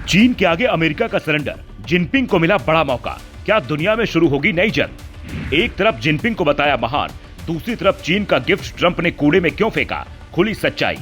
चीन के आगे अमेरिका का सरेंडर, जिनपिंग को मिला बड़ा मौका। क्या दुनिया में शुरू होगी नई जंग? एक तरफ जिनपिंग को बताया महान, दूसरी तरफ चीन का गिफ्ट ट्रंप ने कूड़े में क्यों फेंका, खुली सच्चाई।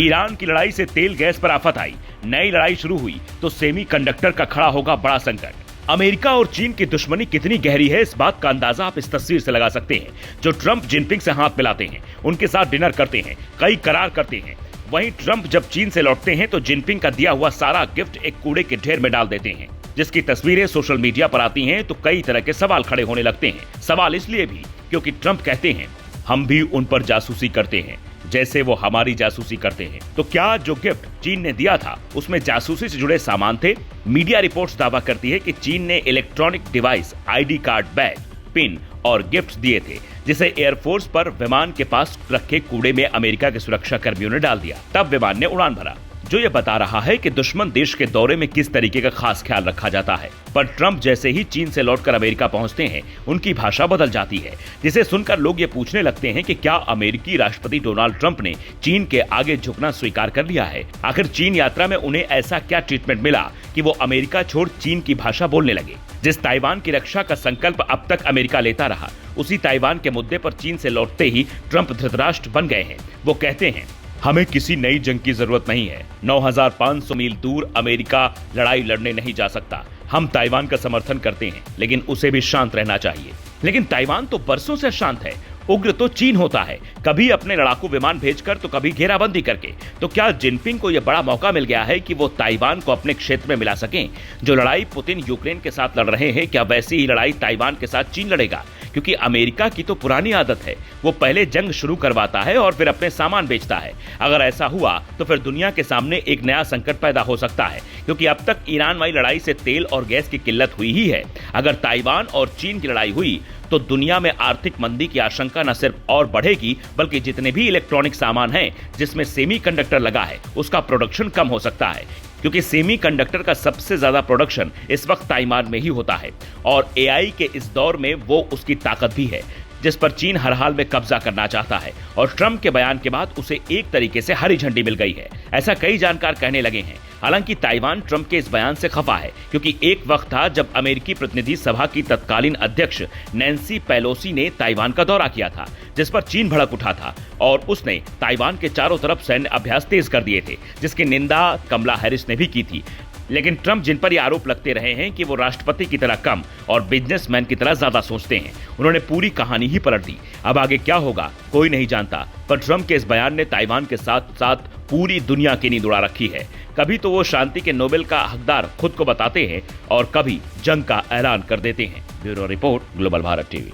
ईरान की लड़ाई से तेल गैस पर आफत आई, नई लड़ाई शुरू हुई तो सेमीकंडक्टर का खड़ा होगा बड़ा संकट। अमेरिका और चीन की दुश्मनी कितनी गहरी है, इस बात का अंदाजा आप इस तस्वीर से लगा सकते हैं। जो ट्रंप जिनपिंग से हाथ मिलाते हैं, उनके साथ डिनर करते हैं, कई करार करते हैं। वहीं ट्रंप जब चीन से लौटते हैं तो जिनपिंग का दिया हुआ सारा गिफ्ट एक कूड़े के ढेर में डाल देते हैं। जिसकी तस्वीरें सोशल मीडिया पर आती हैं तो कई तरह के सवाल खड़े होने लगते हैं। सवाल इसलिए भी क्योंकि ट्रंप कहते हैं हम भी उन पर जासूसी करते हैं जैसे वो हमारी जासूसी करते हैं। तो क्या जो गिफ्ट चीन ने दिया था उसमें जासूसी से जुड़े सामान थे? मीडिया रिपोर्ट्स दावा करती है कि चीन ने electronic device, ID card, bag, pin और गिफ्ट दिए थे, जिसे एयरफोर्स पर विमान के पास रखे कूड़े में अमेरिका के सुरक्षा कर्मियों ने डाल दिया। तब विमान ने उड़ान भरा, जो ये बता रहा है कि दुश्मन देश के दौरे में किस तरीके का खास ख्याल रखा जाता है। पर ट्रंप जैसे ही चीन से लौटकर अमेरिका पहुंचते हैं, उनकी भाषा बदल जाती है, जिसे सुनकर लोग ये पूछने लगते हैं कि क्या अमेरिकी राष्ट्रपति डोनाल्ड ट्रंप ने चीन के आगे झुकना स्वीकार कर लिया है? आखिर चीन यात्रा में उन्हें ऐसा क्या ट्रीटमेंट मिला कि वो अमेरिका छोड़ चीन की भाषा बोलने लगे? जिस ताइवान की रक्षा का संकल्प अब तक अमेरिका लेता रहा, उसी ताइवान के मुद्दे पर चीन से लौटते ही ट्रंप धृतराष्ट्र बन गए हैं। वो कहते हैं हमें किसी नई जंग की जरूरत नहीं है। 9500 मील दूर अमेरिका लड़ाई लड़ने नहीं जा सकता। हम ताइवान का समर्थन करते हैं, लेकिन उसे भी शांत रहना चाहिए। लेकिन ताइवान तो बरसों से शांत है। उग्र तो चीन होता है, कभी अपने लड़ाकू विमान भेजकर तो कभी घेराबंदी करके। तो क्या जिनपिंग को यह बड़ा मौका मिल गया है कि वो ताइवान को अपने क्षेत्र में मिला सकें? जो लड़ाई पुतिन यूक्रेन के साथ लड़ रहे हैं, क्या वैसी ही लड़ाई ताइवान के साथ चीन लड़ेगा? क्योंकि अमेरिका की तो पुरानी आदत है, वो पहले जंग शुरू करवाता है और फिर अपने सामान बेचता है। अगर ऐसा हुआ तो फिर दुनिया के सामने एक नया संकट पैदा हो सकता है, क्योंकि अब तक ईरान वाली लड़ाई से तेल और गैस की किल्लत हुई ही है। अगर ताइवान और चीन की लड़ाई हुई तो दुनिया में आर्थिक मंदी की आशंका न सिर्फ और बढ़ेगी, बल्कि जितने भी इलेक्ट्रॉनिक सामान हैं जिसमें सेमीकंडक्टर लगा है, उसका प्रोडक्शन कम हो सकता है। क्योंकि सेमीकंडक्टर का सबसे ज्यादा प्रोडक्शन इस वक्त ताइवान में ही होता है और एआई के इस दौर में वो उसकी ताकत भी है, जिस पर चीन हर हाल में कब्जा करना चाहता है। और ट्रंप के बयान के बाद उसे एक तरीके से हरी झंडी मिल गई है, ऐसा कई जानकार कहने लगे हैं। हालांकि ताइवान ट्रंप के इस बयान से खफा है, क्योंकि एक वक्त था जब अमेरिकी प्रतिनिधि सभा की तत्कालीन अध्यक्ष नैन्सी पेलोसी ने ताइवान का दौरा किया था, जिस पर चीन भड़क उठा था और उसने ताइवान के चारों तरफ सैन्य अभ्यास तेज कर दिए थे, जिसकी निंदा कमला हैरिस ने भी की थी। लेकिन ट्रंप जिन पर ये आरोप लगते रहे हैं कि वो राष्ट्रपति की तरह कम और बिजनेसमैन की तरह ज्यादा सोचते हैं, उन्होंने पूरी कहानी ही पलट दी। अब आगे क्या होगा कोई नहीं जानता, पर ट्रंप के इस बयान ने ताइवान के साथ साथ पूरी दुनिया की नींद उड़ा रखी है। कभी तो वो शांति के नोबेल का हकदार खुद को बताते हैं और कभी जंग का ऐलान कर देते हैं। Bureau report, global Bharat TV.